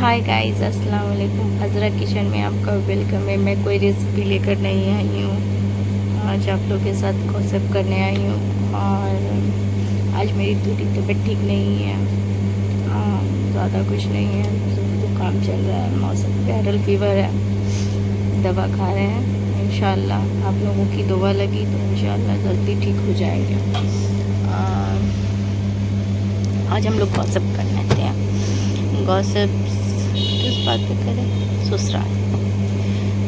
Hi guys, अस्सलाम वालेकुम। हज़रा kitchen में आपका वेलकम है। मैं कोई रेसिपी लेकर नहीं आई हूँ। आज आप लोगों के साथ गॉसिप करने आई हूँ। और आज मेरी थोड़ी तबीयत ठीक नहीं है। ज़्यादा कुछ नहीं है, जुकाम चल रहा है, मौसम वायरल फीवर है। दवा खा रहे हैं। इंशाल्लाह आप लोगों की दुआ लगी तो इंशाल्लाह जल्दी ठीक हो जाएगा। आज हम लोग गॉसिप कर लेते हैं। गॉसिप किस बात पे करें? ससुराल।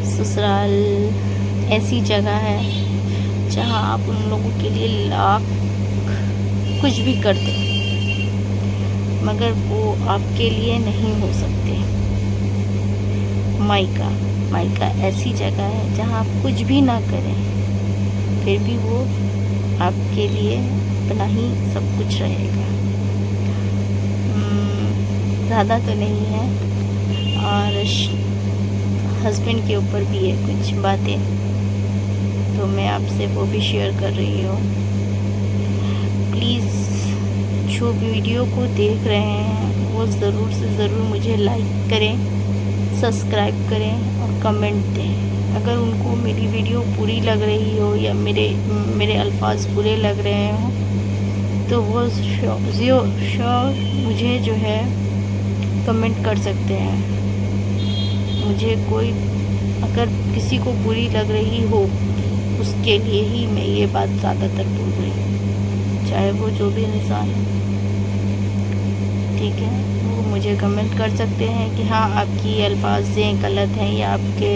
ससुराल ऐसी जगह है जहाँ आप उन लोगों के लिए लाख कुछ भी कर दें, मगर वो आपके लिए नहीं हो सकते। मायका। मायका ऐसी जगह है जहाँ आप कुछ भी ना करें, फिर भी वो आपके लिए अपना ही सब कुछ रहेगा। ज़्यादा तो नहीं है, और हस्बैंड के ऊपर भी है कुछ बातें, तो मैं आपसे वो भी शेयर कर रही हूँ। प्लीज़ जो वीडियो को देख रहे हैं वो ज़रूर से ज़रूर मुझे लाइक करें, सब्सक्राइब करें और कमेंट दें। अगर उनको मेरी वीडियो पूरी लग रही हो या मेरे अल्फाज बुरे लग रहे हों तो वो श्योर मुझे जो है कमेंट कर सकते हैं। मुझे कोई अगर किसी को बुरी लग रही हो उसके लिए ही मैं ये बात ज़्यादातर बोल रही हूँ, चाहे वो जो भी इंसान है। ठीक है, वो मुझे कमेंट कर सकते हैं कि हाँ आपकी अल्फाज़ें गलत हैं या आपके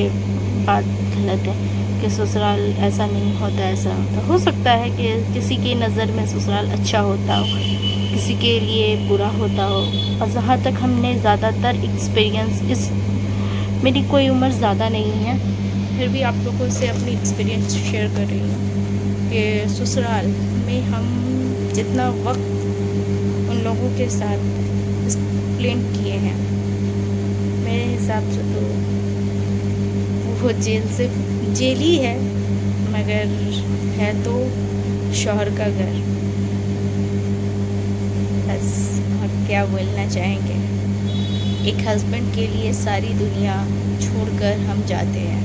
बात गलत है, कि ससुराल ऐसा नहीं होता, ऐसा हो सकता है कि किसी की नज़र में ससुराल अच्छा होता हो, किसी के लिए बुरा होता हो। और जहाँ तक हमने ज़्यादातर एक्सपीरियंस मेरी कोई उम्र ज़्यादा नहीं है, फिर भी आप लोगों से अपनी एक्सपीरियंस शेयर कर रही हूँ कि ससुराल में हम जितना वक्त उन लोगों के साथ स्पेंड किए हैं, मेरे हिसाब से तो वो जेल ही है, मगर है तो शौहर का घर। बस आप क्या बोलना चाहेंगे? एक हस्बैंड के लिए सारी दुनिया छोड़कर हम जाते हैं,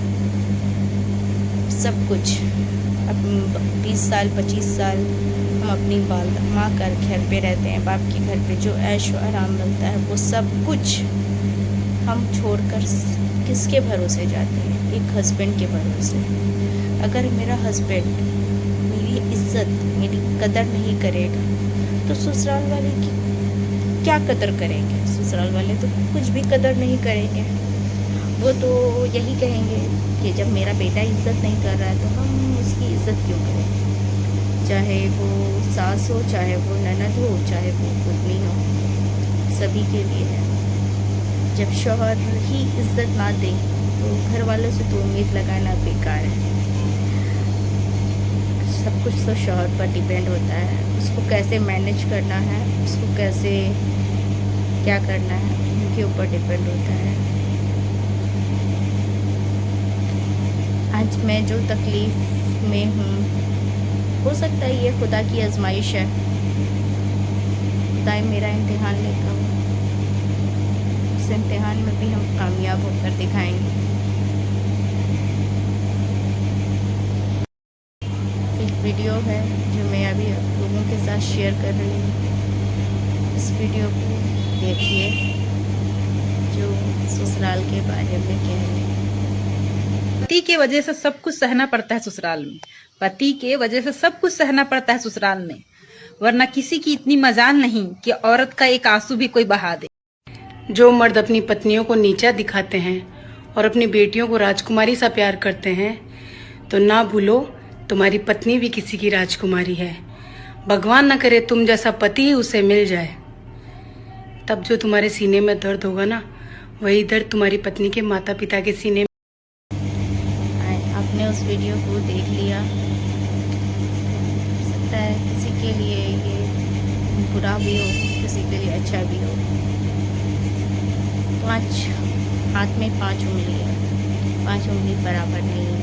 सब कुछ। अब 20 साल 25 साल हम अपनी माँ का घर पे रहते हैं, बाप के घर पे जो ऐश व आराम मिलता है वो सब कुछ हम छोड़कर किसके भरोसे जाते हैं? एक हस्बैंड के भरोसे। अगर मेरा हस्बैंड मेरी इज्जत, मेरी कदर नहीं करेगा तो ससुराल वाले की क्या कदर करेंगे? ससुराल वाले तो कुछ भी कदर नहीं करेंगे। वो तो यही कहेंगे कि जब मेरा बेटा इज्जत नहीं कर रहा है तो हम उसकी इज्जत क्यों करें? चाहे वो सास हो, चाहे वो ननद हो, चाहे वो पत्नी हो, सभी के लिए है। जब शौहर ही इज्जत ना दे तो घर वालों से तो उम्मीद लगाना बेकार है। सब कुछ तो शौहर पर डिपेंड होता है, उसको कैसे मैनेज करना है, उसको कैसे क्या करना है, उनके ऊपर डिपेंड होता है। आज मैं जो तकलीफ़ में हूँ, हो सकता है ये खुदा की आजमाइश है, खुदा मेरा इम्तिहान लेता हूँ, उस इम्तिहान में भी हम कामयाब होकर दिखाएंगे। एक वीडियो है जो मैं अभी आप लोगों के साथ शेयर कर रही हूँ। इस वीडियो को देखिए जो ससुराल के बारे में कह रहे हैं। पति के वजह से सब कुछ सहना पड़ता है ससुराल में। पति के वजह से सब कुछ सहना पड़ता है ससुराल में, वरना किसी की इतनी मजाल नहीं कि औरत का एक आंसू भी कोई बहा दे। जो मर्द अपनी पत्नियों को नीचा दिखाते हैं और अपनी बेटियों को राजकुमारी सा प्यार करते हैं, तो ना भूलो तुम्हारी पत्नी भी किसी की राजकुमारी है। भगवान ना करे तुम जैसा पति ही उसे मिल जाए, तब जो तुम्हारे सीने में दर्द होगा ना, वही दर्द तुम्हारी पत्नी के माता पिता के सीने में। आपने उस वीडियो को देख लिया, हो सकता है किसी के लिए ये बुरा भी हो, किसी के लिए अच्छा भी हो। 5 हाथ में 5 उंगली है, 5 उंगली बराबर नहीं है,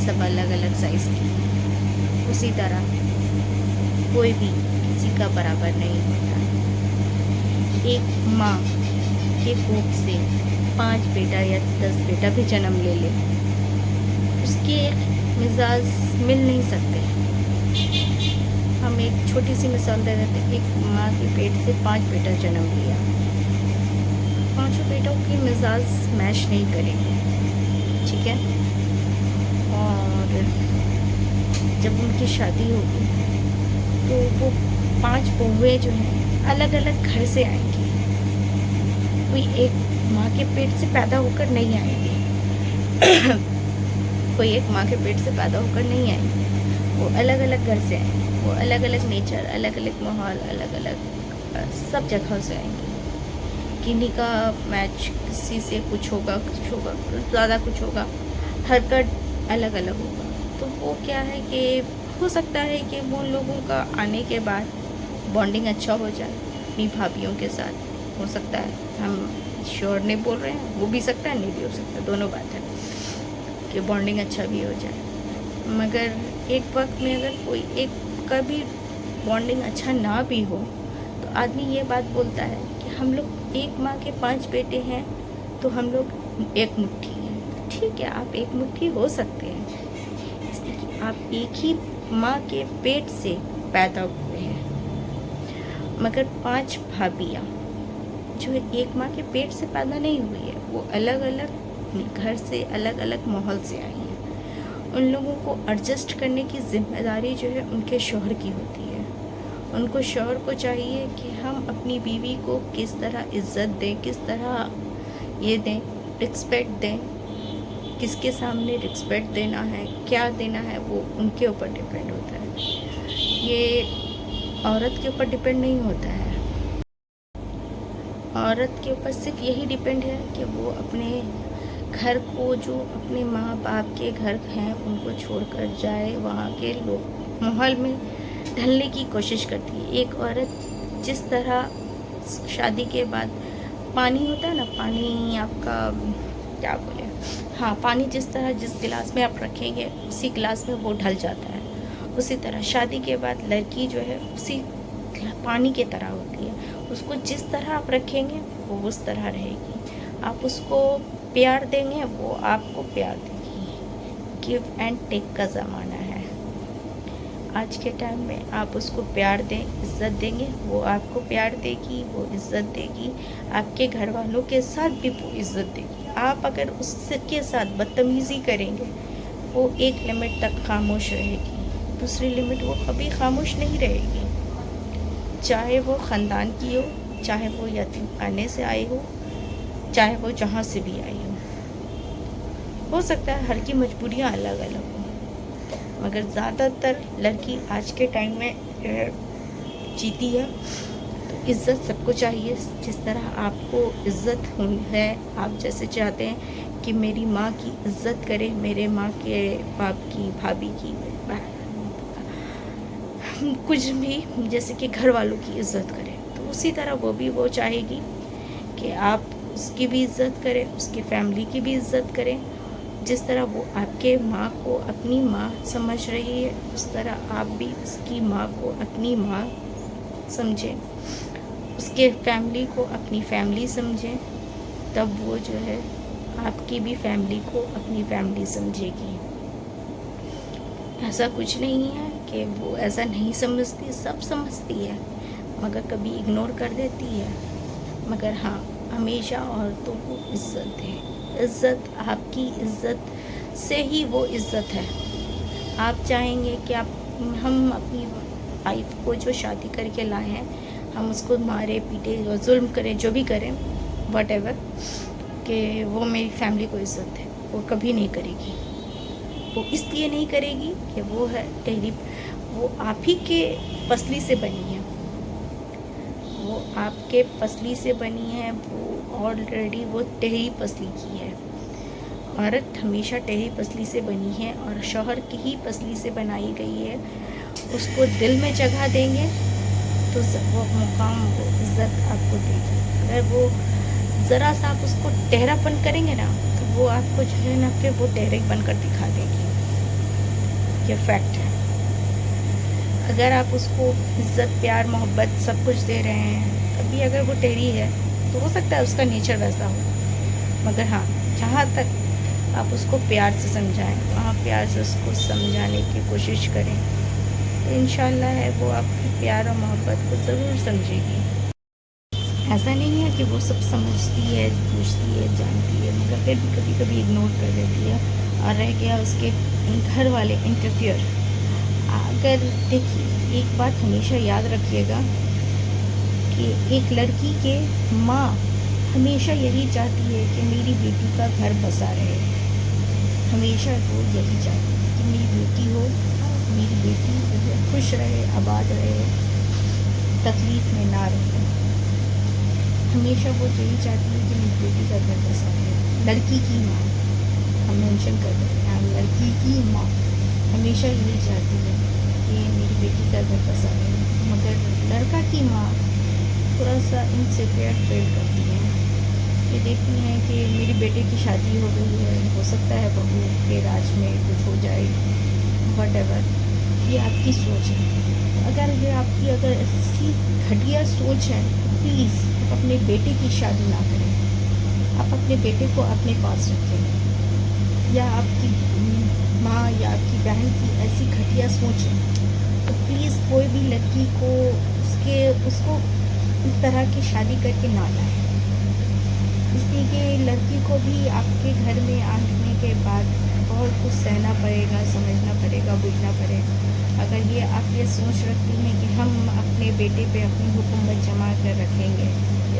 सब अलग अलग साइज़ की। उसी तरह कोई भी किसी का बराबर नहीं होता। एक माँ के कोख से 5 बेटा या 10 बेटा भी जन्म ले ले, उसके मिजाज मिल नहीं सकते। हम एक छोटी सी मिसाल दे देते हैं, एक माँ के पेट से 5 बेटा जन्म लिया, 5 बेटों के मिजाज मैच नहीं करेंगे, ठीक है। और जब उनकी शादी होगी तो वो 5 बहुएं जो हैं अलग अलग घर से आएंगी, कोई एक माँ के पेट से पैदा होकर नहीं आएंगी कोई एक माँ के पेट से पैदा होकर नहीं आएंगे, वो अलग अलग घर से आएंगे, वो अलग अलग नेचर, अलग अलग माहौल, अलग अलग सब जगहों से आएंगे। किन्हीं का मैच किसी से कुछ होगा, ज़्यादा कुछ होगा, हरकत अलग अलग होगा। तो वो क्या है कि हो सकता है कि वो लोगों का आने के बाद बॉन्डिंग अच्छा हो जाए अपनी भाभीयों के साथ, हो सकता है, हम श्योर नहीं बोल रहे हैं, वो भी सकता है, नहीं भी हो सकता, दोनों बात है कि बॉन्डिंग अच्छा भी हो जाए। मगर एक वक्त में अगर कोई एक का भी बॉन्डिंग अच्छा ना भी हो तो आदमी ये बात बोलता है कि हम लोग एक माँ के 5 बेटे हैं तो हम लोग एक मुट्ठी हैं। ठीक है, आप एक मुट्ठी हो सकते हैं, इसलिए कि आप एक ही माँ के पेट से पैदा हुए हैं। मगर 5 भाभियाँ जो एक माँ के पेट से पैदा नहीं हुई है, वो अलग अलग घर से, अलग अलग माहौल से आई हैं। उन लोगों को एडजस्ट करने की जिम्मेदारी जो है उनके शौहर की होती है। उनको शौहर को चाहिए कि हम अपनी बीवी को किस तरह इज़्ज़त दें, किस तरह ये दें, रिस्पेक्ट दें, किसके सामने रिस्पेक्ट देना है, क्या देना है, वो उनके ऊपर डिपेंड होता है। ये औरत के ऊपर डिपेंड नहीं होता है। औरत के ऊपर सिर्फ यही डिपेंड है कि वो अपने घर को, जो अपने माँ बाप के घर हैं, उनको छोड़कर जाए, वहाँ के लोग माहौल में ढलने की कोशिश करती है। एक औरत जिस तरह शादी के बाद पानी होता है ना, पानी आपका क्या बोले, हाँ, पानी जिस तरह जिस गिलास में आप रखेंगे उसी गिलास में वो ढल जाता है, उसी तरह शादी के बाद लड़की जो है उसी पानी की तरह होती है। उसको जिस तरह आप रखेंगे वो उस तरह रहेगी। आप उसको प्यार देंगे, वो आपको प्यार देगी। गिव एंड टेक का ज़माना है आज के टाइम में। आप उसको प्यार दें, इज़्ज़त देंगे, वो आपको प्यार देगी, वो इज़्ज़त देगी। आपके घर वालों के साथ भी वो इज़्ज़त देगी। आप अगर उसके साथ बदतमीज़ी करेंगे, वो एक लिमिट तक खामोश रहेगी, दूसरी लिमिट वो कभी खामोश नहीं रहेगी। चाहे वो ख़ानदान की हो, चाहे वो यतीम खाने से आई हो, चाहे वो जहाँ से भी आई हो सकता है हर की मजबूरियाँ अलग अलग हो, मगर ज़्यादातर लड़की आज के टाइम में जीती है। तो इज़्ज़त सबको चाहिए, जिस तरह आपको इज़्ज़त है, आप जैसे चाहते हैं कि मेरी माँ की इज़्ज़त करे, मेरे माँ के बाप की, भाभी की, कुछ भी, जैसे कि घर वालों की इज़्ज़त करें, तो उसी तरह वो चाहेगी कि आप उसकी भी इज़्ज़त करें, उसकी फैमिली की भी इज़्ज़त करें। जिस तरह वो आपके माँ को अपनी माँ समझ रही है, उस तरह आप भी उसकी माँ को अपनी माँ समझें, उसके फैमिली को अपनी फैमिली समझें। तब वो जो है आपकी भी फैमिली को अपनी फैमिली समझेगी। ऐसा कुछ नहीं है कि वो ऐसा नहीं समझती, सब समझती है, मगर कभी इग्नोर कर देती है। मगर हाँ, हमेशा औरतों को इज़्ज़त दें। इज़्ज़त, आपकी इज़्ज़त से ही वो इज़्ज़त है। आप चाहेंगे कि हम अपनी वाइफ को जो शादी करके लाए हैं, हम उसको मारे पीटे और जुल्म करें, जो भी करें, व्हाटएवर, कि वो मेरी फैमिली को इज़्ज़त है, वो कभी नहीं करेगी। वो इसलिए नहीं करेगी कि वो है टेढ़ी, वो आप ही के पसली से बनी है, वो आपके पसली से बनी है, वो ऑलरेडी वो टेढ़ी पसली की है। औरत हमेशा टेढ़ी पसली से बनी है और शौहर की ही पसली से बनाई गई है। उसको दिल में जगह देंगे तो वो मुकाम, वो इज़्ज़त आपको देगी। अगर वो ज़रा सा आप उसको टेढ़ापन करेंगे ना, तो वो आपको जो है ना फिर वो टेढ़े बनकर दिखा देगी। ये फैक्ट है। अगर आप उसको इज़्ज़त, प्यार, मोहब्बत सब कुछ दे रहे हैं, तभी अगर वो टेढ़ी है तो हो सकता है उसका नेचर वैसा हो, मगर हाँ, जहाँ तक आप उसको प्यार से समझाएं, वहाँ प्यार से उसको समझाने की कोशिश करें, तो इंशाल्लाह है वो आपकी प्यार और मोहब्बत को ज़रूर समझेगी। ऐसा नहीं है कि वो सब समझती है, पूछती है, जानती है, मगर फिर भी कभी कभी इग्नोर कर देती है। और रह गया उसके घर वाले इंटरफियर। अगर देखिए, एक बात हमेशा याद रखिएगा कि एक लड़की के माँ हमेशा यही चाहती है कि मेरी बेटी का घर बसा रहे। हमेशा वो यही चाहती है कि मेरी बेटी हो, मेरी बेटी जो है खुश रहे, आबाद रहे, तकलीफ में ना रहे। हमेशा वो यही चाहती है कि मेरी बेटी का घर बसा रहे। लड़की की माँ, हम मेंशन कर रहे हैं, लड़की की माँ हमेशा यही चाहती है कि मेरी बेटी का घर बसा रहे, मगर लड़का की माँ थोड़ा सा इनसिक्योर फील करती है। ये देखती हैं कि मेरी बेटे की शादी हो गई है, हो सकता है बहू के राज में कुछ हो जाए, वटेवर। ये आपकी सोच है। अगर ये आपकी अगर ऐसी घटिया सोच है, तो प्लीज़ आप अपने बेटे की शादी ना करें। आप अपने बेटे को अपने पास रखें। या आपकी माँ या आपकी बहन की ऐसी घटिया सोच है, तो प्लीज़ कोई भी लड़की को उसको इस तरह की शादी करके ना लाए। इसलिए कि लड़की को भी आपके घर में आने के बाद बहुत कुछ सहना पड़ेगा, समझना पड़ेगा, बुझना पड़ेगा। अगर ये आप ये सोच रखती हैं कि हम अपने बेटे पे अपनी हुकूमत जमा कर रखेंगे,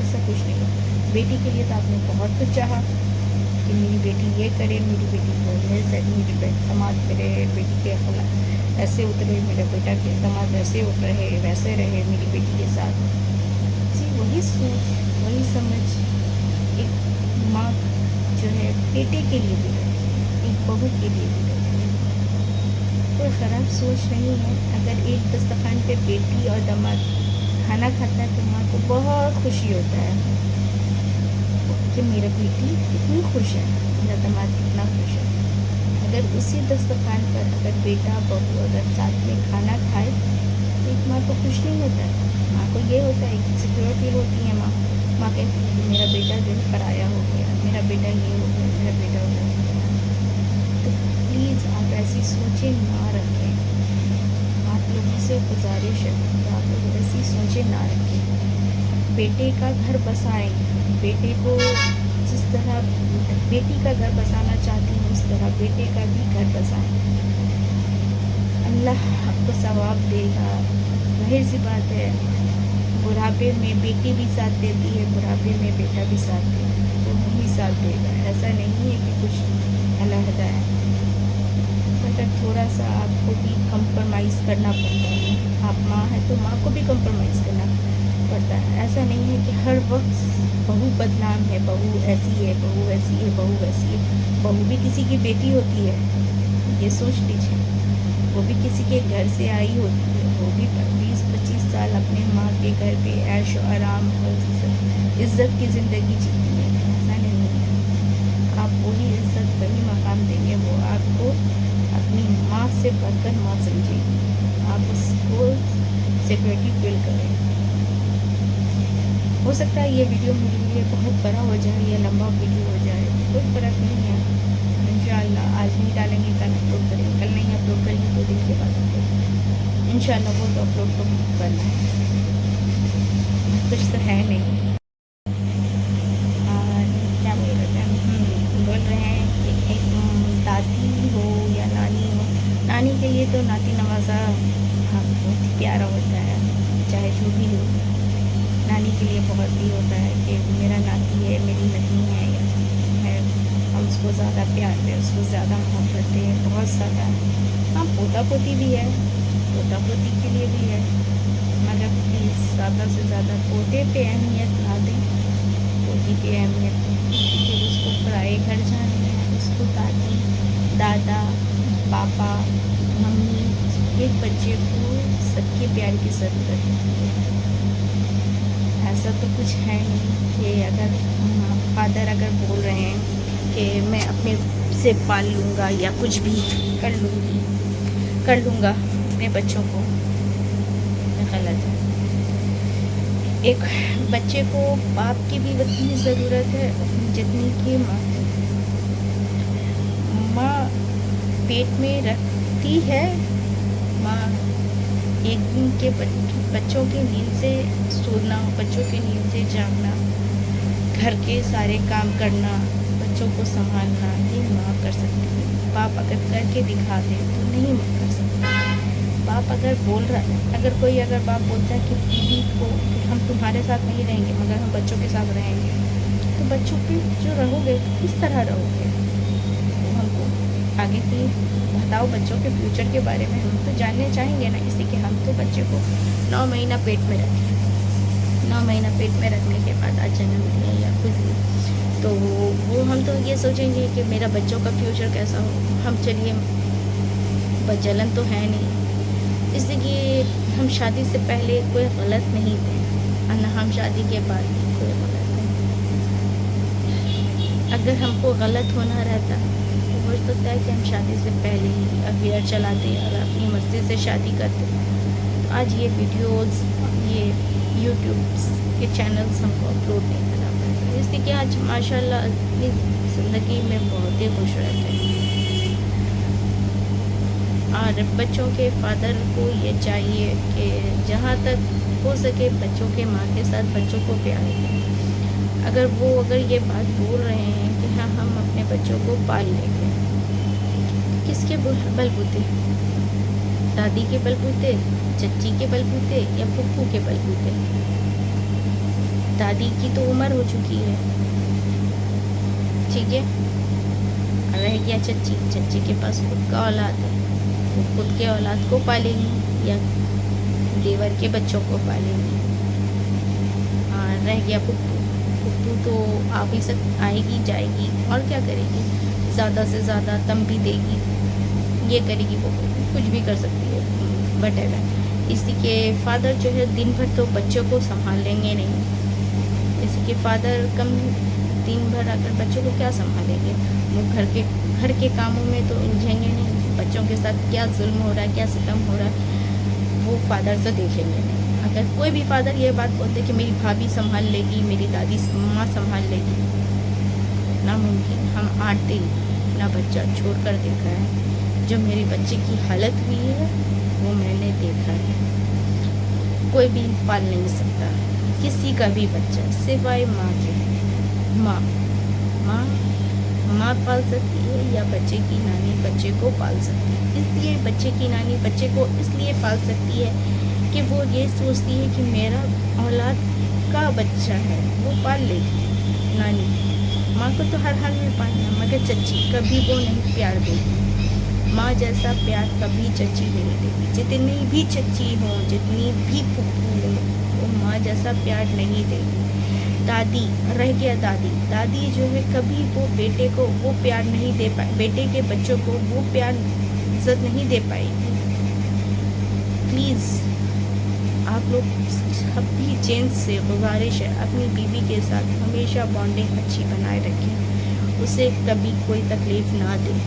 ऐसा कुछ नहीं। बेटी के लिए तो आपने बहुत कुछ चाहा कि मेरी बेटी ये करे, मेरी बेटी को मेरी दामाद करे, बेटी के अखलाक ऐसे उतरे, मेरा बेटा के दामाद ऐसे रहे, वैसे रहे मेरी बेटी के साथ। जी, वही सोच, वही समझ एक माँ जो है बेटे के लिए भी रखती है, एक बहू के लिए भी रखती है। कोई ख़राब सोच नहीं है। अगर एक दस्तरखान पे बेटी और दामाद खाना खाता है तो माँ को बहुत खुशी होता है कि मेरा बेटी कितनी खुश है, मेरा दामाद कितना खुश है। अगर उसी दस्तरखान पर अगर बेटा बहू अगर साथ में खाना खाए तो एक माँ को खुश नहीं होता है। माँ को ये होता है कि सिक्योर फील होती है। माँ कहती है कि मेरा बेटा जो है पराया हो गया, मेरा बेटा ये हो गया, मेरा बेटा हो गया। तो प्लीज़ आप ऐसी सोचें ना रखें। आप लोगों से गुजारिश है कि आप लोग ऐसी सोचें ना रखें। बेटे का घर बसाएं, बेटे को जिस तरह बेटी का घर बसाना चाहती हूँ उस तरह बेटे का भी घर बसाएं। अल्लाह आपको सवाब देगा। जाहिर सी बात है, बुढ़ापे में बेटी भी साथ देती है, बुढ़ापे में बेटा भी साथ देता है, दोनों ही साथ देगा। ऐसा नहीं है कि कुछ अलहदा है, मगर थोड़ा सा आपको भी कंप्रोमाइज़ करना पड़ता है। आप माँ है तो माँ को भी कंप्रोमाइज़ करना पड़ता है। ऐसा नहीं है कि हर वक्त बहू बदनाम है, बहू ऐसी है, बहू ऐसी है, बहू वैसी है। बहू भी किसी की बेटी होती है, ये सोच लीजिए। वो भी किसी के घर से आई होती है, वो भी 20-25 साल अपने माँ के घर पे ऐश आराम और इज़्ज़त की ज़िंदगी जीती है। ऐसा नहीं है। आप वही इज़्ज़त, वही मकाम देंगे, वो आपको अपनी माँ से बढ़कर माँ समझेगी। आप उसको सिक्योरिटी फील करें। हो सकता है ये वीडियो मेरे लिए बहुत बड़ा हो जाए या लंबा वीडियो हो जाए, कोई फ़र्क नहीं है। इंशाअल्लाह आज नहीं डालेंगे, कल अपलोड करेंगे, कल नहीं अपलोड करेंगे 2 दिन के बाद अपलोड। इंशाअल्लाह वो तो अपलोड तो करना है, कुछ तो है नहीं। और क्या बोल रहे हैं, बोल रहे हैं कि एक दादी हो या नानी हो, नानी के लिए तो नाती नवाज़ा बहुत ही प्यारा होता है, चाहे जो भी हो। नानी के लिए बहुत ही होता है कि मेरा नाती है, मेरी नती है, या है, हम उसको ज़्यादा प्यार दें, उसको ज़्यादा मोहब्बत दें, बहुत ज़्यादा। हाँ, पोता पोती भी है, पोता पोती के लिए भी है, मगर प्लीज़ ज़्यादा से ज़्यादा पोते पे अहमियत ना दें, पोती पे अहमियत दें। क्योंकि उसको पराए घर जाना है, उसको दादी दादा पापा मम्मी, एक बच्चे को सबके प्यार की ज़रूरत है। ऐसा तो कुछ है नहीं कि अगर फादर अगर बोल रहे हैं कि मैं अपने से पाल लूँगा या कुछ भी कर लूँगा अपने बच्चों को, गलत है। एक बच्चे को बाप की भी उतनी ज़रूरत है जितनी कि माँ की। माँ पेट में रखती है, माँ एक दिन के बच्चों की नींद से सोना, बच्चों की नींद से जागना, घर के सारे काम करना, बच्चों को संभालना, ये माँ कर सकती है। बाप अगर करके दिखा दे तो नहीं माँ कर सकता। बाप अगर बोल रहा है, अगर बाप बोलता है कि बीवी को कि हम तुम्हारे साथ नहीं रहेंगे मगर हम बच्चों के साथ रहेंगे, तो बच्चों पे जो रहोगे किस तरह रहोगे, तो हमको आगे की बताओ। बच्चों के फ्यूचर के बारे में हम तो जानने चाहेंगे ना, इसी के हम तो बच्चे को 9 महीना पेट में रखें, 9 महीना पेट में रखने के बाद आज जन्म दिया या कुछ भी, तो वो हम तो ये सोचेंगे कि मेरा बच्चों का फ्यूचर कैसा हो। हम चलिए जलन तो है नहीं, इसलिए हम शादी से पहले कोई गलत नहीं थे और न हम शादी के बाद भी कोई गलत नहीं। अगर हमको गलत होना रहता तो हो सकता है कि हम शादी से पहले ही अफेयर चलाते और अपनी मर्जी से शादी करते, तो आज ये वीडियोस, ये यूट्यूब के चैनल्स हमको अपलोड नहीं करना पड़ता। इसलिए आज माशाल्लाह अपनी ज़िंदगी में बहुत ही खुश रहते हैं। और बच्चों के फादर को ये चाहिए कि जहाँ तक हो सके बच्चों के माँ के साथ बच्चों को प्यार दें। अगर ये बात बोल रहे हैं कि हाँ हम अपने बच्चों को पाल लेंगे, किसके बलबूते? दादी के बलबूते, चच्ची के बलबूते या फुप्पू के बलबूते? दादी की तो उम्र हो चुकी है, ठीक है, रह गया चच्ची के पास खुद का औलाद है, वो खुद के औलाद को पालेंगी या देवर के बच्चों को पालेंगी। और रह गया पुप्पू तो आएगी जाएगी और क्या करेगी, ज़्यादा से ज़्यादा तम भी देगी, ये करेगी, वो कुछ भी कर सकती है, वटेवर। इसी के फादर जो है दिन भर तो बच्चों को संभाल लेंगे नहीं, इसी के फादर दिन भर अगर बच्चों को क्या संभालेंगे, वो घर के कामों में तो उलझेंगे नहीं। बच्चों के साथ क्या जुल्म हो रहा है, क्या सितम हो रहा है, वो फादर से देखेंगे नहीं। अगर कोई भी फादर ये बात बोलते कि मेरी भाभी संभाल लेगी, मेरी दादी माँ संभाल लेगी, नामुमकिन। हम 8 दिन अपना बच्चा छोड़ कर देखा है, जो मेरे बच्चे की हालत हुई है वो मैंने देखा है। कोई भी पाल नहीं सकता किसी का भी बच्चा सिवाय माँ के। माँ पाल सकती है या बच्चे की नानी बच्चे को पाल सकती है। इसलिए बच्चे की नानी बच्चे को इसलिए पाल सकती है कि वो ये सोचती है कि मेरा औलाद का बच्चा है, वो पाल लेगी। नानी माँ को तो हर हाल में पालना, मगर चच्ची कभी वो नहीं प्यार देगी। माँ जैसा प्यार कभी चच्ची नहीं देगी। जितनी भी चच्ची हो, जितनी भी फुप्पू हो, वो माँ जैसा प्यार नहीं देगी। दादी रह गया दादी जो है कभी वो बेटे को वो प्यार नहीं दे पाए, बेटे के बच्चों को वो प्यार इज्जत नहीं दे पाएगी। प्लीज़ आप लोग सभी जेंट्स से गुजारिश है, अपनी बीवी के साथ हमेशा बॉन्डिंग अच्छी बनाए रखें, उसे कभी कोई तकलीफ़ ना दें।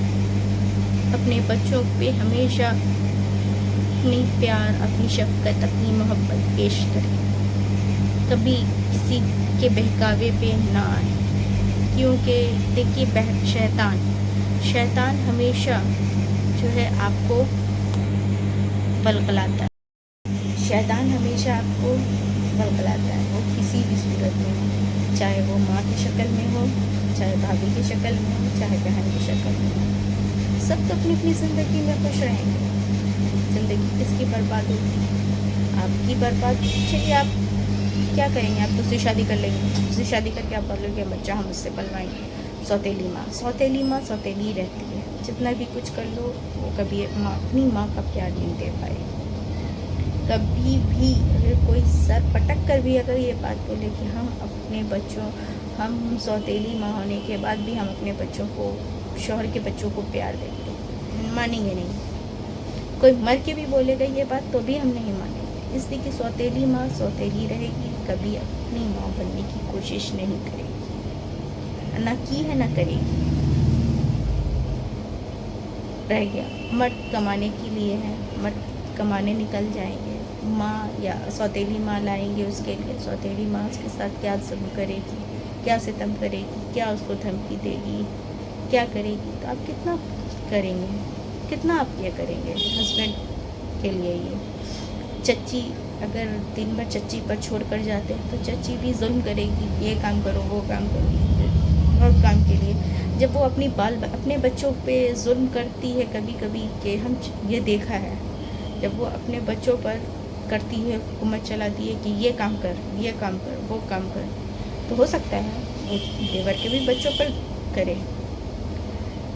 अपने बच्चों पे हमेशा अपनी प्यार, अपनी शफ़क़त, अपनी मोहब्बत पेश करें। कभी किसी के बहकावे पे ना आए, क्योंकि देखिए शैतान हमेशा जो है आपको बलगलाता है। शैतान हमेशा आपको बलगलाता है, वो किसी भी सूरत में हो, चाहे वो माँ की शक्ल में हो, चाहे भाभी की शक्ल में हो, चाहे बहन की शक्ल में हो। सब तो अपनी अपनी ज़िंदगी में खुश रहेंगे। ज़िंदगी किसकी बर्बाद होगी? आपकी बर्बाद। चलिए आप क्या करेंगे, आप दूसरी शादी कर लेंगे, दूसरी शादी करके आप बोलोगे बच्चा हम उससे पलवाएंगे। सौतेली माँ सौतेली रहती है, जितना भी कुछ कर लो वो कभी अपनी माँ का प्यार नहीं दे पाएगी। कभी भी अगर कोई सर पटक कर भी अगर ये बात बोले कि हम सौतेली माँ होने के बाद भी हम अपने बच्चों को, शौहर के बच्चों को प्यार देंगे, मानेंगे नहीं। कोई मर के भी बोलेगा ये बात तो भी हम नहीं मानेंगे। इसलिए कि सौतेली माँ सौतेली रहेगी, कभी अपनी माँ बनने की कोशिश नहीं करेगी, ना की है ना करेगी। रह गया मर्द कमाने के लिए है, मर्द कमाने निकल जाएंगे, माँ या सौतेली माँ लाएंगे उसके लिए, सौतेली माँ उसके साथ क्या जुल्म करेगी, क्या सितम करेगी, क्या उसको धमकी देगी, क्या करेगी, तो आप कितना करेंगे, कितना आप ये करेंगे हस्बैंड के लिए। ये चच्ची अगर दिन भर चच्ची पर छोड़ कर जाते हैं तो चच्ची भी जुल्म करेगी, ये काम करो वो काम करो, और काम के लिए जब वो अपने बच्चों पे जुल्म करती है कभी कभी, कि हम ये देखा है, जब वो अपने बच्चों पर करती है, हुकूमत चलाती है कि ये काम कर, ये काम कर, वो काम कर, तो हो सकता है वो देवर के भी बच्चों पर करे।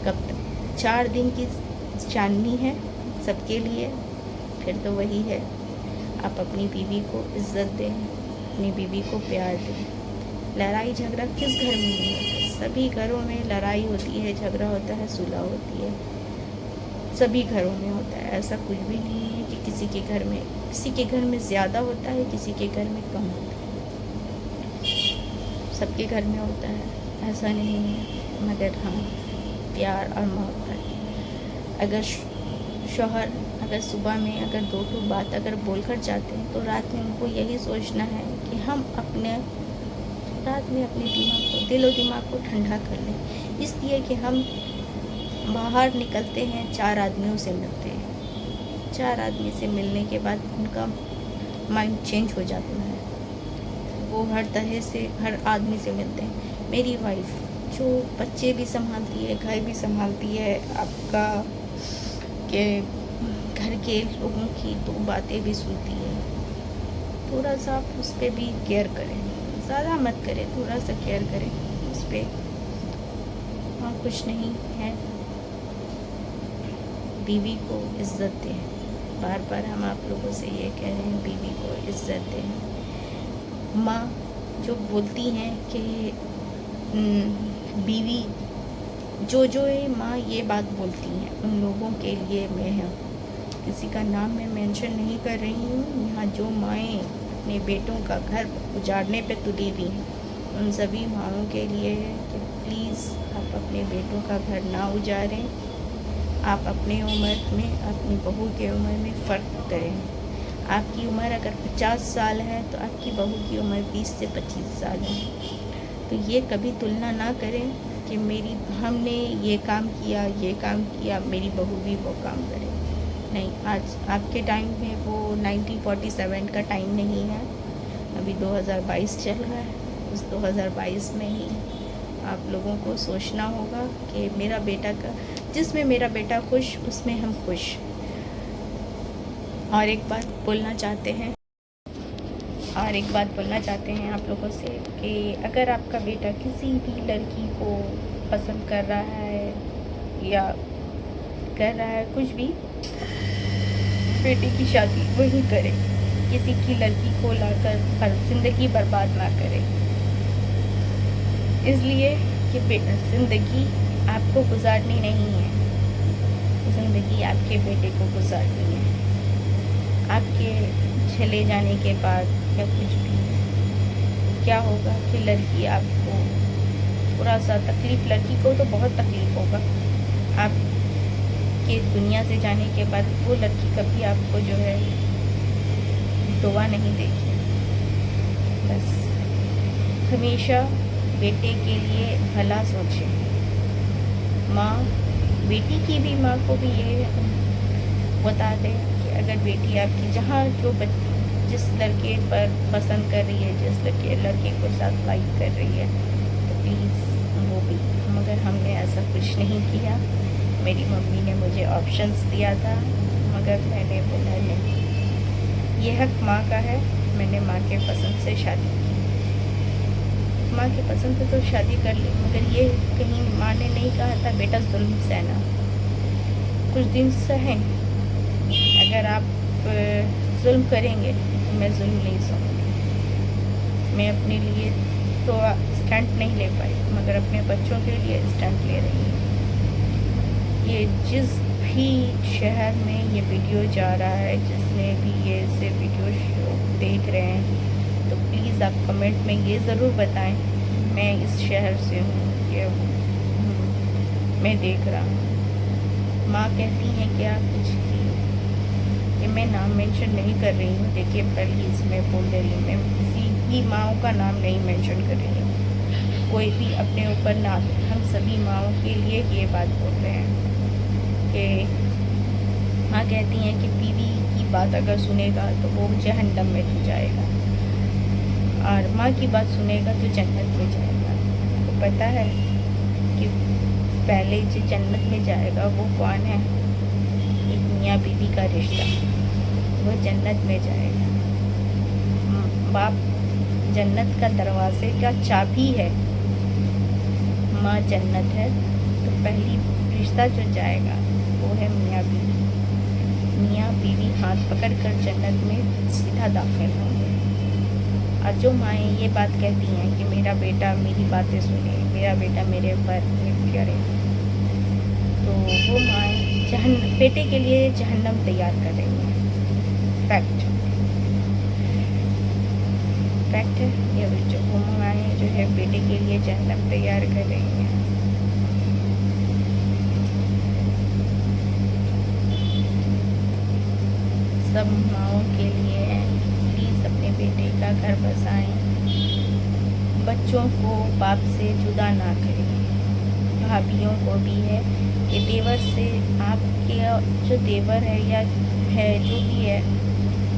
कब तक 4 दिन की चांदनी है सबके लिए, फिर तो वही है, आप अपनी बीवी को इज़्ज़त दें, अपनी बीवी को प्यार दें। लड़ाई झगड़ा किस घर में नहीं होता, सभी घरों में लड़ाई होती है, झगड़ा होता है, सुलह होती है, सभी घरों में होता है। ऐसा कुछ भी नहीं है कि किसी के घर में ज़्यादा होता है, किसी के घर में कम होता है, सबके घर में होता है, ऐसा नहीं है। मगर हाँ, प्यार और मोहब्बत, अगर शौहर अगर सुबह में अगर 2 बात अगर बोलकर जाते हैं तो रात में उनको यही सोचना है कि हम रात में अपने दिल और दिमाग को ठंडा कर लें, इसलिए कि हम बाहर निकलते हैं, 4 आदमियों से मिलते हैं, 4 आदमी से मिलने के बाद उनका माइंड चेंज हो जाता है, वो हर तरह से हर आदमी से मिलते हैं। मेरी वाइफ जो बच्चे भी संभालती है, घर भी संभालती है, आपका के घर के लोगों की 2 बातें भी सुनती है, थोड़ा सा आप उस पर भी केयर करें, ज़्यादा मत करें, थोड़ा सा केयर करें उस पर। हाँ, कुछ नहीं है, बीवी को इज़्ज़त दें, बार बार हम आप लोगों से ये कह रहे हैं, बीवी को इज़्ज़त दें। माँ जो बोलती हैं कि बीवी जो ये माँ ये बात बोलती हैं, उन लोगों के लिए मैं हूँ, किसी का नाम मैं मेंशन नहीं कर रही हूँ, यहाँ जो माएँ अपने बेटों का घर उजाड़ने पे तुली हुई हैं, उन सभी माँओं के लिए है कि प्लीज़ आप अपने बेटों का घर ना उजाड़ें, आप अपनी उम्र में अपनी बहू की उम्र में फ़र्क करें। आपकी उम्र अगर 50 साल है तो आपकी बहू की उम्र 20 से 25 साल है, तो ये कभी तुलना ना करें कि हमने ये काम किया, मेरी बहू भी वो काम करे। नहीं, आज आपके टाइम में वो 1947 का टाइम नहीं है, अभी 2022 चल रहा है, उस 2022 में ही आप लोगों को सोचना होगा कि जिसमें मेरा बेटा खुश, उसमें हम खुश। और एक बात बोलना चाहते हैं आप लोगों से कि अगर आपका बेटा किसी भी लड़की को पसंद कर रहा है या कर रहा है कुछ भी, बेटे की शादी वही करे, किसी की लड़की को लाकर ज़िंदगी बर्बाद ना करे, इसलिए कि ज़िंदगी आपको गुजारनी नहीं है, ज़िंदगी आपके बेटे को गुजारनी है। आपके चले जाने के बाद या कुछ भी क्या होगा कि लड़की आपको थोड़ा सा तकलीफ़, लड़की को तो बहुत तकलीफ़ होगा, आपके दुनिया से जाने के बाद वो लड़की कभी आपको जो है दुआ नहीं देगी। बस हमेशा बेटे के लिए भला सोचें। माँ बेटी की भी माँ को भी ये बता दें कि अगर बेटी आपकी जिस लड़के पर पसंद कर रही है, जिस लड़के को साथ लाइक कर रही है, तो प्लीज़ वो भी, मगर हमने ऐसा कुछ नहीं किया। मेरी मम्मी ने मुझे ऑप्शंस दिया था, मगर मैंने बोला नहीं, ये हक माँ का है, मैंने माँ के पसंद से शादी की, माँ के पसंद से तो शादी कर ली, मगर ये कहीं माँ ने नहीं कहा था बेटा जुल्म सहना, कुछ दिन सहें, अगर आप जुल्म करेंगे तो मैं जुल्म नहीं सहूँगी। मैं अपने लिए तो स्टैंड नहीं ले पाई, मगर अपने बच्चों के लिए स्टैंड ले रही हूँ। ये जिस भी शहर में ये वीडियो जा रहा है, जिसने भी ये से वीडियो देख रहे हैं, तो प्लीज़ आप कमेंट में ये ज़रूर बताएं, मैं इस शहर से हूँ, ये मैं देख रहा हूँ। माँ कहती हैं कि आप कुछ की, कि मैं नाम मेंशन नहीं कर रही हूँ। देखिए प्लीज़ मैं बोल दे रही हूँ, मैं किसी भी माँओं का नाम नहीं मेंशन कर रही हूँ। कोई भी अपने ऊपर ना ले, हम सभी माँओं के लिए ये बात बोल रहे हैं कि माँ कहती हैं कि बीवी की बात अगर सुनेगा तो वो जहन्नम में जाएगा, और माँ की बात सुनेगा तो जन्नत में जाएगा। तो पता है कि पहले जो जन्नत में जाएगा वो कौन है? एक मियाँ बीवी का रिश्ता, वो जन्नत में जाएगा। बाप जन्नत का दरवाजे का चाबी है, माँ जन्नत है। तो पहली रिश्ता जो जाएगा वो है मियाँ बीवी। मियाँ बीवी हाथ पकड़ कर जन्नत में सीधा दाखिल होंगे। और जो माएँ ये बात कहती हैं कि मेरा बेटा मेरी बातें सुने, मेरा बेटा मेरे ऊपर करे, तो वो माएँ बेटे के लिए जहन्नम तैयार कर रही हैं। फैक्ट है ये, जो वो माएँ जो है बेटे के लिए जहन्नम तैयार कर रही हैं। सब माँओं के लिए प्लीज़ अपने बेटे का घर बसाएं, बच्चों को बाप से जुदा ना करें। भाभियों को भी है कि देवर से, आपके जो देवर है या है जो भी है,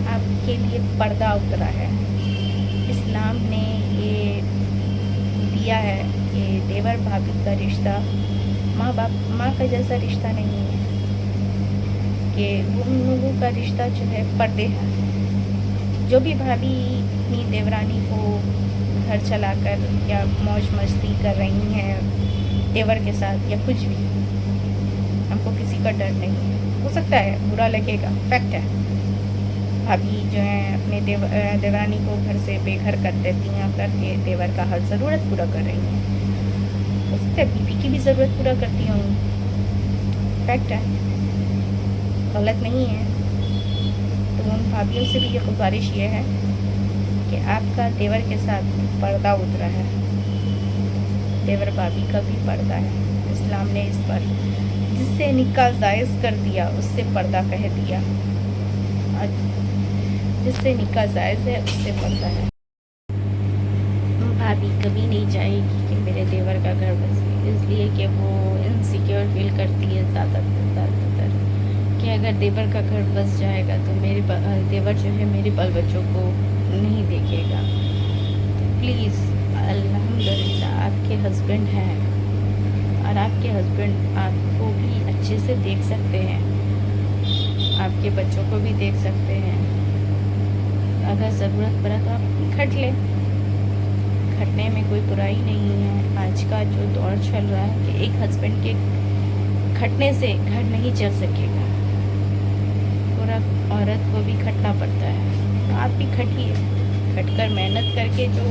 आपके लिए पर्दा उतरा है। इस्लाम ने ये दिया है कि देवर भाभी का रिश्ता माँ का जैसा रिश्ता नहीं है, कि उन लोगों का रिश्ता जो है पर्दे है। जो भी भाभी अपनी देवरानी को घर चलाकर या मौज मस्ती कर रही हैं देवर के साथ या कुछ भी, हमको किसी का डर नहीं है। हो सकता है बुरा लगेगा, फैक्ट है। भाभी जो है अपने देवरानी को घर से बेघर कर देती हैं, करके देवर का हर ज़रूरत पूरा कर रही हैं। हो सकता है बीवी की भी ज़रूरत पूरा करती होंगी, फैक्ट है, गलत नहीं है। तो उन भाभियों से भी ये गुजारिश ये है कि आपका देवर के साथ पर्दा उतरा है, देवर भाभी का भी पर्दा है। इस्लाम ने इस पर जिससे निकाह जायज़ कर दिया उससे पर्दा कह दिया, और जिससे निकाह जायज़ है उससे पर्दा है। भाभी कभी नहीं चाहेगी कि मेरे देवर का घर बसे, इसलिए कि वो इनसिक्योर फील करती है ज़्यादातर कि अगर देवर का घर बस जाएगा तो मेरे देवर जो है मेरे बाल बच्चों को नहीं देखेगा। तो प्लीज़ अल्हम्दुलिल्लाह आपके हस्बैंड हैं, और आपके हस्बैंड आपको भी अच्छे से देख सकते हैं, आपके बच्चों को भी देख सकते हैं। अगर ज़रूरत पड़ा तो आप खट लें, खटने में कोई बुराई नहीं है। आज का जो दौर चल रहा है कि एक हस्बैंड के खटने से घर नहीं चल सकेगा, पूरा औरत को भी खटना पड़ता है। तो आप भी खटिए, खटकर मेहनत करके जो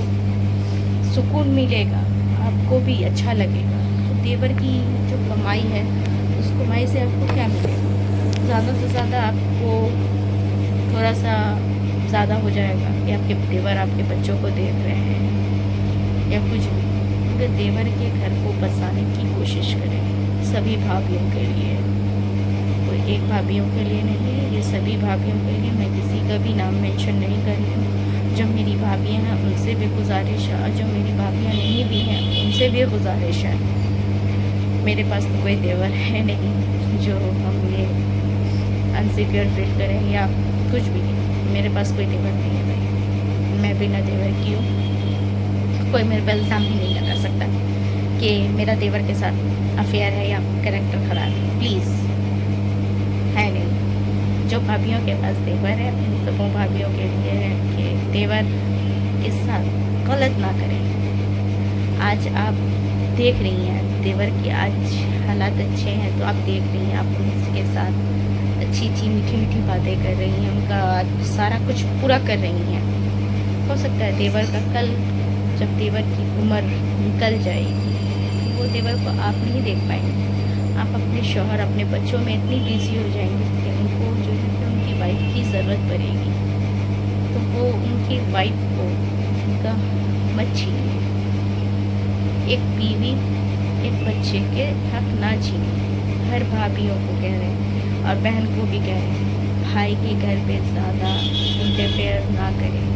सुकून मिलेगा आपको भी अच्छा लगेगा। तो देवर की जो कमाई है उस कमाई से आपको क्या मिलेगा? ज़्यादा से ज़्यादा आपको थोड़ा सा ज़्यादा हो जाएगा कि आपके देवर आपके बच्चों को देख रहे हैं या कुछ भी। तो देवर के घर को बसाने की कोशिश करें, सभी भाभियों के लिए, कोई एक भाभियों के लिए नहीं है, ये सभी भाभियों के लिए। मैं किसी का भी नाम मेंशन नहीं कर रही हूँ। जो मेरी भाभियाँ हैं उनसे भी गुजारिश है, और जो मेरी भाभियाँ नहीं भी हैं उनसे भी गुजारिश है। मेरे पास तो कोई देवर है नहीं जो हम ये अनसिक्योर फील करें या कुछ भी। मेरे पास कोई देवर नहीं है भाई, मैं बिना देवर की हूँ। कोई मेरे पर इल्ज़ाम भी नहीं लगा सकता कि मेरा देवर के साथ अफेयर है या कैरेक्टर ख़राब है, प्लीज़, है नहीं। जो भाभियों के पास देवर है उन सबों भाभियों के लिए है कि देवर के साथ गलत ना करें। आज आप देख रही हैं देवर की आज हालात अच्छे हैं, तो आप देख रही हैं, आप उनके साथ अच्छी अच्छी मीठी मीठी बातें कर रही हैं, उनका सारा कुछ पूरा कर रही हैं। हो सकता है देवर का कल जब देवर की उम्र निकल जाएगी वो देवर को आप नहीं देख पाएंगे। आप अपने शौहर अपने बच्चों में इतनी बिजी हो जाएंगे कि उनको जो है उनकी वाइफ की ज़रूरत पड़ेगी, तो वो उनकी वाइफ को उनका मत छीनिए। एक बीवी एक बच्चे के हक ना छीनिए। हर भाभियों को कह रहे हैं और बहन को भी कह रहे हैं, भाई के घर पे ज़्यादा इंटरफेयर ना करें,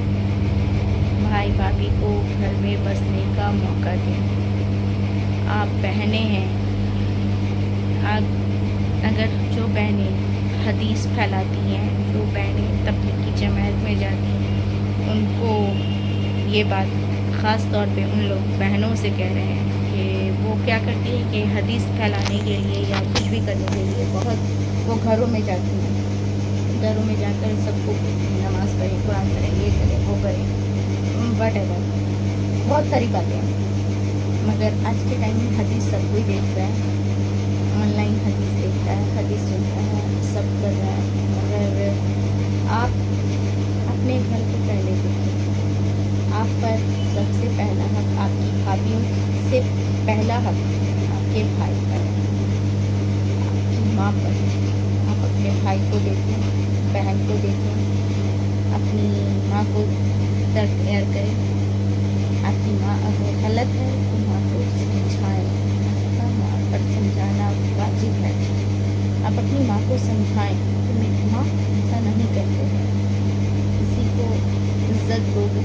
भाई भाभी को घर में बसने का मौका दें। आप बहनें हैं, अगर जो बहनें हदीस फैलाती हैं, जो बहनें तबलीगी जमात में जाती हैं, उनको ये बात ख़ास तौर पे उन लोग बहनों से कह रहे हैं कि वो क्या करती है कि हदीस फैलाने के लिए या कुछ भी करने के लिए वो घरों में जाती हैं, घरों में जाकर सबको नमाज़ पढ़ें, कुरान पढ़ें, ये करें, वो करें, वटेवर बहुत सारी बातें हैं। मगर आज के टाइम में हदीस सब कोई देखता है, ऑनलाइन हदीस देखता है, हदीस सुनता है, सब कर रहा है। मगर आप अपने घर को पहले देखें। आप पर सबसे पहला हक आपकी भाभीयों से पहला हक आपके भाई पर है, आपकी माँ पर है। आप अपने भाई को देखें, बहन को देखें, अपनी माँ को तैयार करें। आपकी माँ अगर गलत है तो माँ को समझाएं, आपका माँ पर समझाना वाजिब है। आप अपनी माँ को समझाएं कि मेरी माँ ऐसा नहीं करते हैं, किसी को इज्जत दोगे,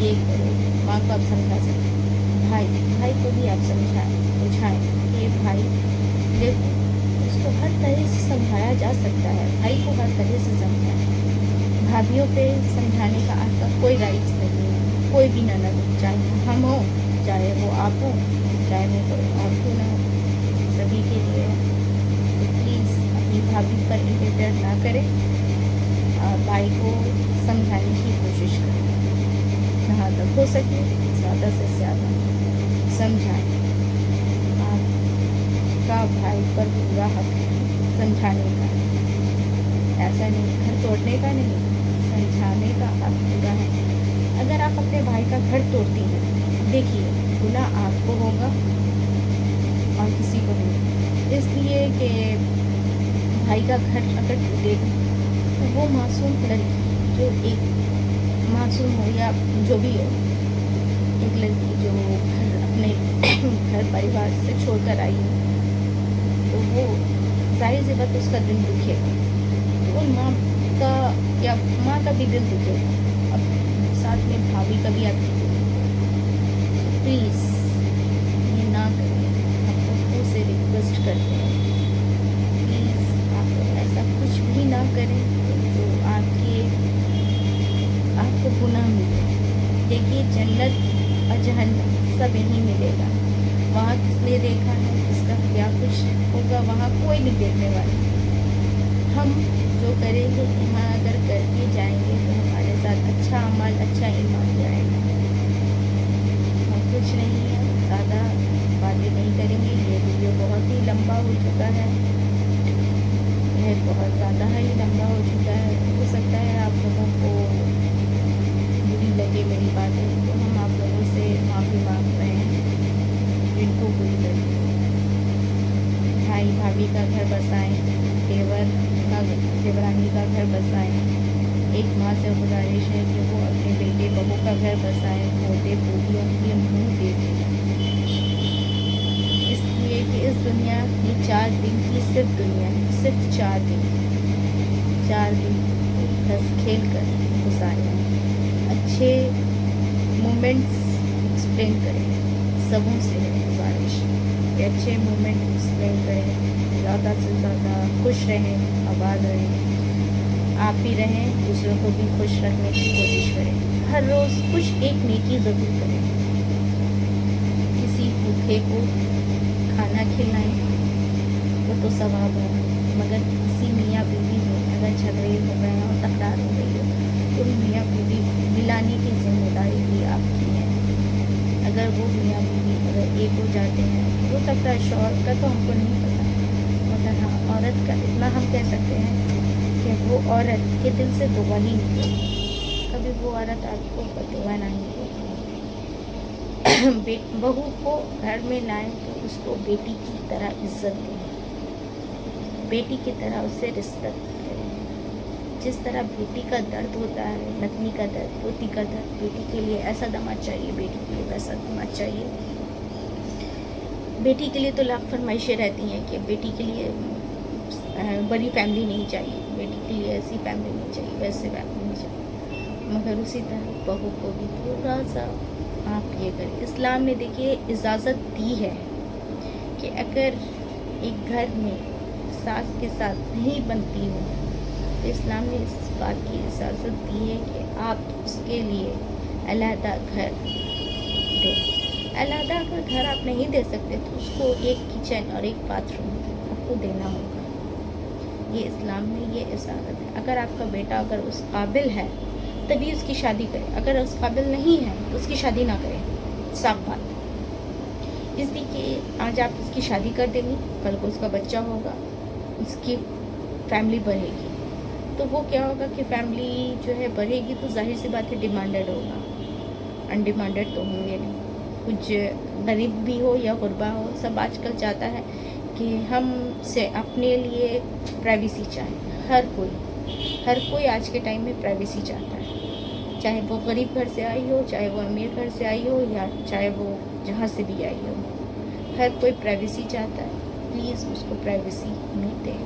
ये करो। माँ को आप समझा सकते हैं, भाई को भी आप बुझाएं ये भाई देखो, उसको हर तरह से समझाया जा सकता है, भाई को हर तरह से समझाएं। भाभीयों पे समझाने का आपका कोई राइट्स नहीं है, कोई भी ननद हो, चाहे हम हो, चाहे वो आप हो, चाहे वो कोई और क्यों ना हो, सभी के लिए। तो प्लीज़ अपनी भाभी पर इंटरफेयर ना करें और भाई को समझाने की कोशिश करें, जहाँ तक हो सके ज़्यादा से ज़्यादा समझाएं। आपका भाई पर पूरा हक है समझाने का, ऐसा नहीं घर तोड़ने का नहीं, समझाने का हक पूरा है। अगर आप अपने भाई का घर तोड़ती हैं, देखिए गुनाह आपको होगा और किसी को नहीं, इसलिए कि भाई का घर अगर टूटेगा तो वो मासूम लड़की, जो एक मासूम हो या जो भी हो, एक लड़की जो अपने घर परिवार से छोड़कर आई है, तो वो जाहिर सी बात उसका दिल दुखेगा, तो माँ का या माँ का भी दिल दुखेगा, अब साथ में भाभी का भी आपकी प्लीज़ ये ना करें। आपको से रिक्वेस्ट करते हैं, प्लीज़ आप ऐसा कुछ भी ना करें जो आपको गुनाह मिले। देखिए जन्नत और जहन्नम सब यहीं मिलेगा, वहाँ किसने देखा है, इसका क्या कुछ होगा, वहाँ कोई नहीं देखने वाला। हम जो करेंगे यहाँ अगर करके जाएंगे तो हमारे साथ अच्छा अमल, अच्छा ईमान जाएगा। और कुछ नहीं है, ज़्यादा बातें नहीं करेंगे। ये वीडियो बहुत ही लंबा हो चुका है, यह बहुत ज़्यादा ही लंबा हो चुका है। हो सकता है आप लोगों को बुरी लगे मेरी बातें, तो हम आप लोगों से माफ़ी मांग रहे हैं जिनको बुरी लगी। भाई भाभी का घर बसाएं, देवरानी का घर बसाएं। एक माँ से गुजारिश है कि वो अपने बेटे बहू का घर बसाएं, पोते पोतियों के मुँह देखें, इसलिए कि इस दुनिया की 4 दिन की सिर्फ दुनिया है, सिर्फ 4 दिन बस खेल कर गुजारें। अच्छे मोमेंट्स एक्सप्लेन करें, सबों से गुजारिश कि अच्छे मोमेंट एक्सप्लेन करें, ज़्यादा से ज़्यादा खुश रहें, आबाद रहें, आप भी रहें, दूसरों को भी खुश रखने की कोशिश करें। हर रोज़ कुछ एक नेकी ज़रूर करें, किसी भूखे को खाना खिलाएं, वो तो सवाब है। मगर किसी मियाँ बीवी में अगर झगड़े हो गए और तकरार हो गई हो तो मियाँ बीवी मिलाने की जिम्मेदारी भी आपकी है। अगर वो मियाँ बीवी अगर एक हो जाते हैं, हो सकता है शौहर का तो हमको नहीं पता, मगर हाँ औरत का इतना हम कह सकते हैं कि वो औरत के दिल से दुआ ही निकले, कभी वो औरत आपको बदुआ नहीं देगी। बहू को घर में लाएं तो उसको बेटी की तरह इज्जत दें, बेटी की तरह उससे रिस्पेक्ट करें। जिस तरह बेटी का दर्द होता है, नतनी का दर्द, पोती का दर्द, बेटी के लिए ऐसा दामाद चाहिए, बेटी के लिए वैसा दामाद चाहिए। बेटी के लिए तो लाख फरमाइशें रहती हैं कि बेटी के लिए बड़ी फैमिली नहीं चाहिए, बेटी के लिए ऐसी फैमिली नहीं चाहिए, वैसे फैमिली नहीं चाहिए। मगर उसी तरह बहू को भी थोड़ा सा आप ये करें। इस्लाम ने देखिए इजाज़त दी है कि अगर एक घर में सास के साथ नहीं बनती हो तो इस्लाम ने इस बात की इजाज़त दी है कि आप उसके लिए अलहदा घर दें। अलहदा अगर घर आप नहीं दे सकते तो उसको एक किचन और एक बाथरूम आपको देना होगा। ये इस्लाम में ये इजाज़त है। अगर आपका बेटा अगर उस काबिल है तभी उसकी शादी करें, अगर उस काबिल नहीं है तो उसकी शादी ना करें, साफ बात। इसलिए कि आज आप उसकी शादी कर देंगी, कल को उसका बच्चा होगा, उसकी फैमिली बढ़ेगी, तो वो क्या होगा कि फैमिली जो है बढ़ेगी तो जाहिर सी बात है डिमांडेड होगा, अनडिमांडेड तो होंगे नहीं। कुछ गरीब भी हो या गुरबा हो, सब आजकल चाहता है कि हम से अपने लिए प्राइवेसी चाहे। हर कोई आज के टाइम में प्राइवेसी चाहता है, चाहे वो गरीब घर से आई हो, चाहे वो अमीर घर से आई हो, या चाहे वो जहाँ से भी आई हो, हर कोई प्राइवेसी चाहता है। प्लीज़ उसको प्राइवेसी नहीं दें।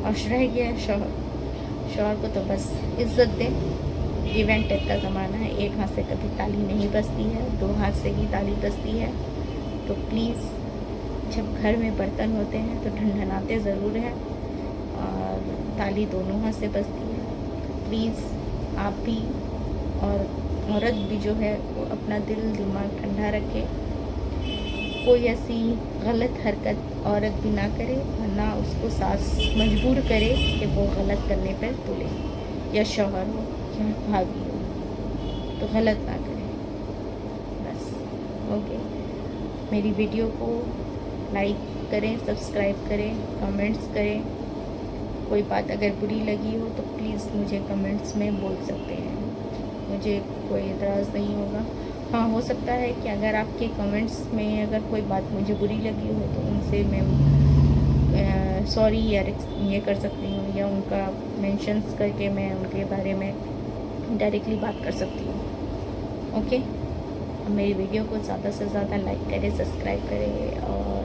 और रह गया शौहर को तो बस इज़्ज़त दें। इवेंट का ज़माना है, एक हाथ से कभी ताली नहीं बजती है, दो हाथ से ही ताली बजती है। तो प्लीज़ जब घर में बर्तन होते हैं तो ढनढनाते ज़रूर हैं और ताली दोनों हाथ से बजती है। प्लीज़ आप भी और औरत भी जो है वो अपना दिल दिमाग ठंडा रखे, कोई ऐसी गलत हरकत औरत भी ना करे, वरना उसको सास मजबूर करे कि वो गलत करने पर तुले, या शौहर हो या भाभी हो, तो गलत ना करे बस। ओके, मेरी वीडियो को लाइक करें, सब्सक्राइब करें, कमेंट्स करें। कोई बात अगर बुरी लगी हो तो प्लीज़ मुझे कमेंट्स में बोल सकते हैं, मुझे कोई एतराज़ नहीं होगा। हाँ, हो सकता है कि अगर आपके कमेंट्स में अगर कोई बात मुझे बुरी लगी हो तो उनसे मैं सॉरी या ये कर सकती हूँ, या उनका मेंशंस करके मैं उनके बारे में डायरेक्टली बात कर सकती हूँ। ओके, मेरी वीडियो को ज़्यादा से ज़्यादा लाइक करें, सब्सक्राइब करें और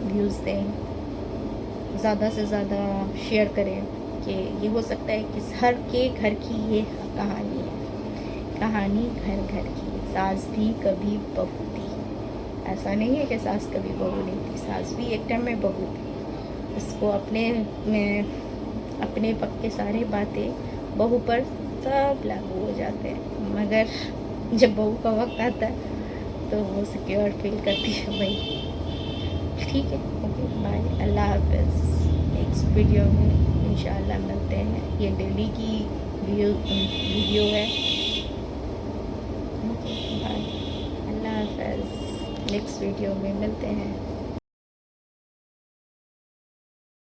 व्यूज़ दें, ज़्यादा से ज़्यादा शेयर करें कि ये हो सकता है कि हर के घर की ये कहानी है, कहानी घर घर की। सास भी कभी बहू थी, ऐसा नहीं है कि सास कभी बहू नहीं थी, सास भी एक टाइम में बहू थी। उसको अपने पक्के सारे बातें बहू पर सब लागू हो जाते हैं, मगर जब बहू का वक्त आता है तो वो सिक्योर फील करती है भाई। ठीक है, ओके, बाय, अल्लाह हाफ़िज़। नेक्स्ट वीडियो में इंशाअल्लाह मिलते हैं। ये डेली की वीडियो है। ओके, बाय, अल्लाह हाफ़िज़। नेक्स्ट वीडियो में मिलते हैं।